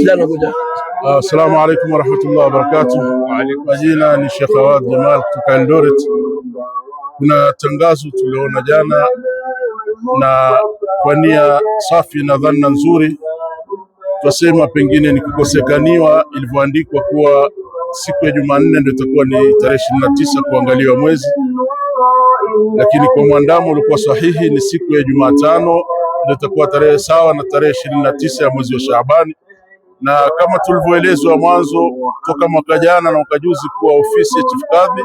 Assalamu alaikum warahmatullahi wabarakatuh. Majina ni Sheikh Awad Jamal kutoka Eldoret. Kuna tangazo tuliona jana na kwa nia safi na dhana nzuri, twasema pengine ni kukosekaniwa ilivyoandikwa kuwa siku ya Jumanne ndio itakuwa ni tarehe 29 kuangaliwa mwezi, lakini kwa mwandamo ulikuwa sahihi ni siku ya Jumatano ndio itakuwa tarehe sawa na tarehe 29 ya mwezi wa Shaabani. Na kama tulivyoelezwa mwanzo toka mwaka jana na mwaka juzi kuwa ofisi ya Chief Kadhi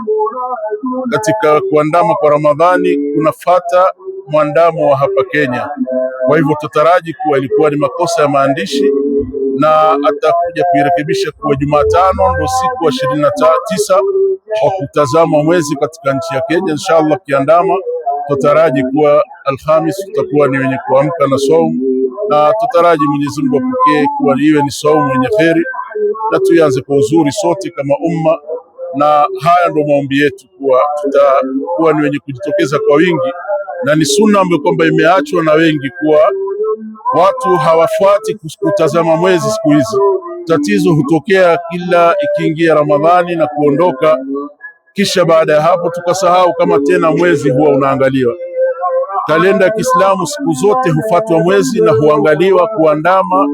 katika kuandama kwa Ramadhani kunafata mwandamo wa hapa Kenya. Kwa hivyo tutaraji kuwa ilikuwa ni makosa ya maandishi na atakuja kuirekebisha kuwa Jumatano ndio siku wa 29 wa kutazama mwezi katika nchi ya Kenya. Inshallah kiandama tutaraji kuwa Alhamis tutakuwa ni wenye kuamka na saumu, na tutaraji Mwenyezi Mungu apokee kuwa iwe ni saumu yenye kheri na tuanze kwa uzuri sote kama umma. Na haya ndio maombi yetu kuwa tutakuwa ni wenye kujitokeza kwa wingi, na ni sunna ambayo kwamba imeachwa na wengi kuwa watu hawafuati kutazama mwezi siku hizi. Tatizo hutokea kila ikiingia Ramadhani na kuondoka, kisha baada ya hapo tukasahau kama tena mwezi huwa unaangaliwa. Kalenda ya Kiislamu siku zote hufuatwa mwezi na huangaliwa kuandama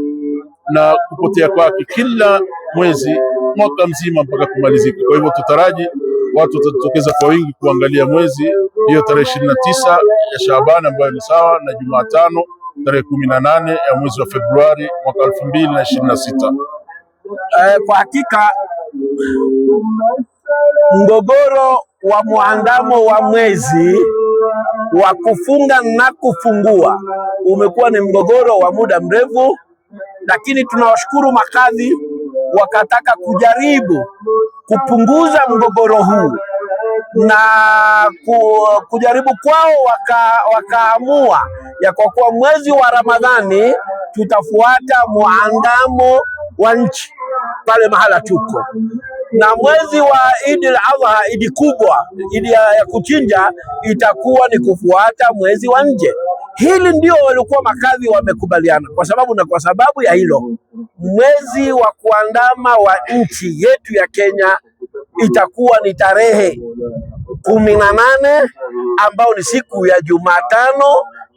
na kupotea kwake kila mwezi mwaka mzima mpaka kumalizika. Kwa hivyo tutaraji watu watajitokeza kwa wingi kuangalia mwezi hiyo tarehe 29 ya Shaabani ambayo ni sawa na Jumatano tarehe 18 ya mwezi wa Februari mwaka 2026. Kwa hakika mgogoro wa muandamo wa mwezi wa kufunga na kufungua umekuwa ni mgogoro wa muda mrefu, lakini tunawashukuru makadhi wakataka kujaribu kupunguza mgogoro huu, na kujaribu kwao wakaamua ya kwa kuwa mwezi wa Ramadhani tutafuata muandamo wa nchi pale mahala tuko, na mwezi wa Eid al-Adha, idi kubwa, idi ya kuchinja, itakuwa ni kufuata mwezi wa nje. Hili ndio walikuwa makadhi wamekubaliana, kwa sababu ya hilo mwezi wa kuandama wa nchi yetu ya Kenya itakuwa ni tarehe 18 ambao ni siku ya Jumatano,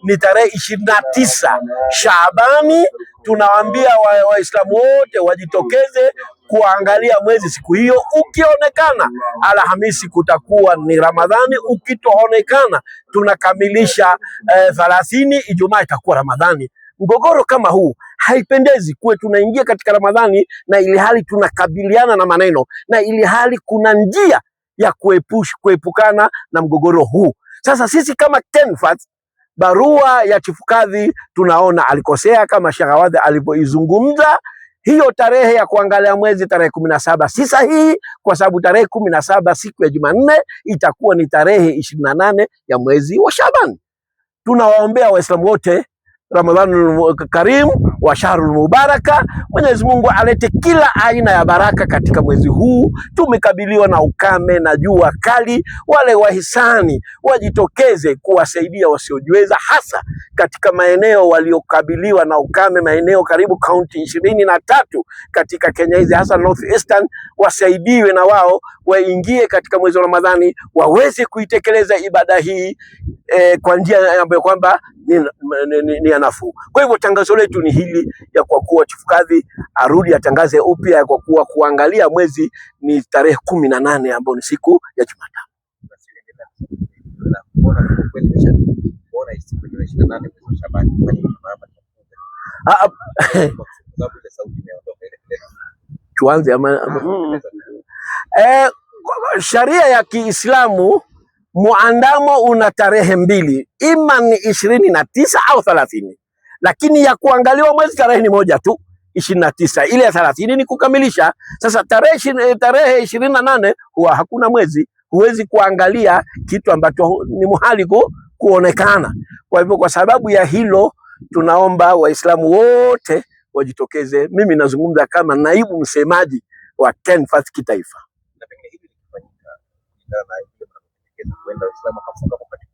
ni tarehe 29 Shaabani. Tunawaambia Waislamu wote wajitokeze kuangalia mwezi siku hiyo. Ukionekana Alhamisi kutakuwa ni Ramadhani, ukitoonekana tunakamilisha 30 Ijumaa itakuwa Ramadhani. Mgogoro kama huu haipendezi kuwe tunaingia katika Ramadhani na ili hali tunakabiliana na maneno, na ili hali kuna njia ya kuepukana na mgogoro huu. Sasa sisi kama KENFAT, barua ya Chief Kadhi tunaona alikosea kama Sheikh Awad alipoizungumza. Hiyo tarehe ya kuangalia mwezi tarehe 17 si sahihi, kwa sababu tarehe 17 siku ya Jumanne itakuwa ni tarehe 28 ya mwezi wa Shaaban. Tunawaombea Waislamu wote Ramadhanul Karim wa Shahrul Mubaraka. Mwenyezi Mungu alete kila aina ya baraka katika mwezi huu. Tumekabiliwa na ukame na jua kali, wale wahisani wajitokeze kuwasaidia wasiojiweza, hasa katika maeneo waliokabiliwa na ukame, maeneo karibu kaunti 23 katika Kenya hizi, hasa North Eastern, wasaidiwe na wao waingie katika mwezi wa Ramadhani, waweze kuitekeleza ibada hii kwa njia ambayo kwamba ni nafuu. Kwa hivyo tangazo letu ni hili, ya kwa kuwa Chief Kadhi arudi atangaze upya kwa kuwa kuangalia mwezi ni tarehe 18 ambayo ni siku ya Jumatano. Tuanze sharia ya Kiislamu, muandamo una tarehe mbili, ima ni 29 au 30, lakini ya kuangaliwa mwezi tarehe ni moja tu, 29. Ile ya 30 ni kukamilisha. Sasa tarehe 28 huwa hakuna mwezi, huwezi kuangalia kitu ambacho ni muhali kuonekana. Kwa hivyo kwa sababu ya hilo tunaomba Waislamu wote wajitokeze. Mimi nazungumza kama naibu msemaji wa KENFAT kitaifa.